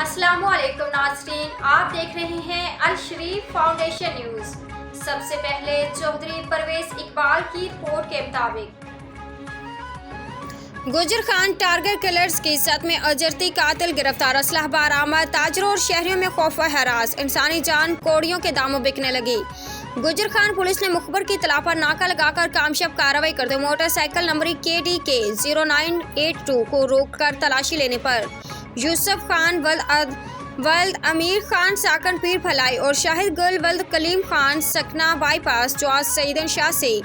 السلام علیکم ناظرین، آپ دیکھ رہے ہیں الشریف فاؤنڈیشن نیوز۔ سب سے پہلے چودھری پرویز اقبال کی رپورٹ کے مطابق گجر خان ٹارگٹ کلرز کی زد میں اجرتی قاتل گرفتار، اسلحہ برآمد، تاجروں اور شہریوں میں خوف و ہراس، انسانی جان کوڑیوں کے داموں بکنے لگی۔ گجر خان پولیس نے مخبر کی اطلاع پر ناکہ لگا کر کامیاب کارروائی کرتے ہوئے موٹر سائیکل نمبر KDK 0982 کو روک کر تلاشی لینے پر یوسف خان ولد امیر خان ساکن پیر بھلائی اور شاہد گل ولد کلیم خان سکنہ بائی پاس جواز سعیدن شاہ سے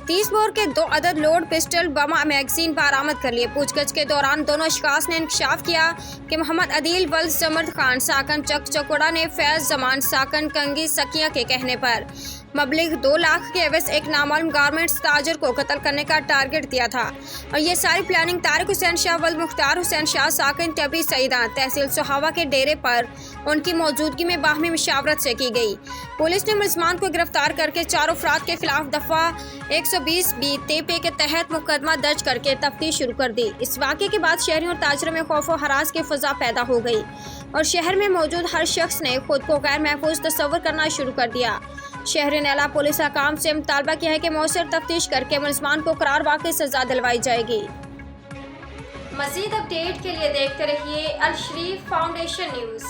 30 بور کے 2 عدد لوڈ پسٹل بم میگزین برآمد کر لیے۔ پوچھ گچھ کے دوران دونوں اشخاص نے انکشاف کیا کہ محمد عدیل ولد زمرد خان ساکن چک چکوڑا نے فیض زمان ساکن کنگی سکیہ کے کہنے پر مبلغ 2 لاکھ کے عوض ایک نامعلوم گارمنٹس تاجر کو قتل کرنے کا ٹارگٹ دیا تھا اور یہ ساری پلاننگ طارق حسین شاہ ولد مختار حسین شاہ ساکن ٹبری سعیدہ تحصیل سہاوا کے ڈیرے پر ان کی موجودگی میں باہمی مشاورت سے کی گئی۔ پولیس نے ملزمان کو گرفتار کر کے 4 افراد کے خلاف دفعہ 120B TP کے تحت مقدمہ درج کر کے تفتیش شروع کر دی۔ اس واقعے کے بعد شہریوں اور تاجروں میں خوف و ہراس کی فضا پیدا ہو گئی اور شہر میں موجود ہر شخص نے خود کو غیر محفوظ تصور کرنا شروع کر دیا۔ شہری نے اعلیٰ پولیس حکام سے مطالبہ کیا ہے کہ مؤثر تفتیش کر کے ملزمان کو قرار واقعی سزا دلوائی جائے گی۔ مزید اپڈیٹ کے لیے دیکھتے رہیے الشریف فاؤنڈیشن نیوز۔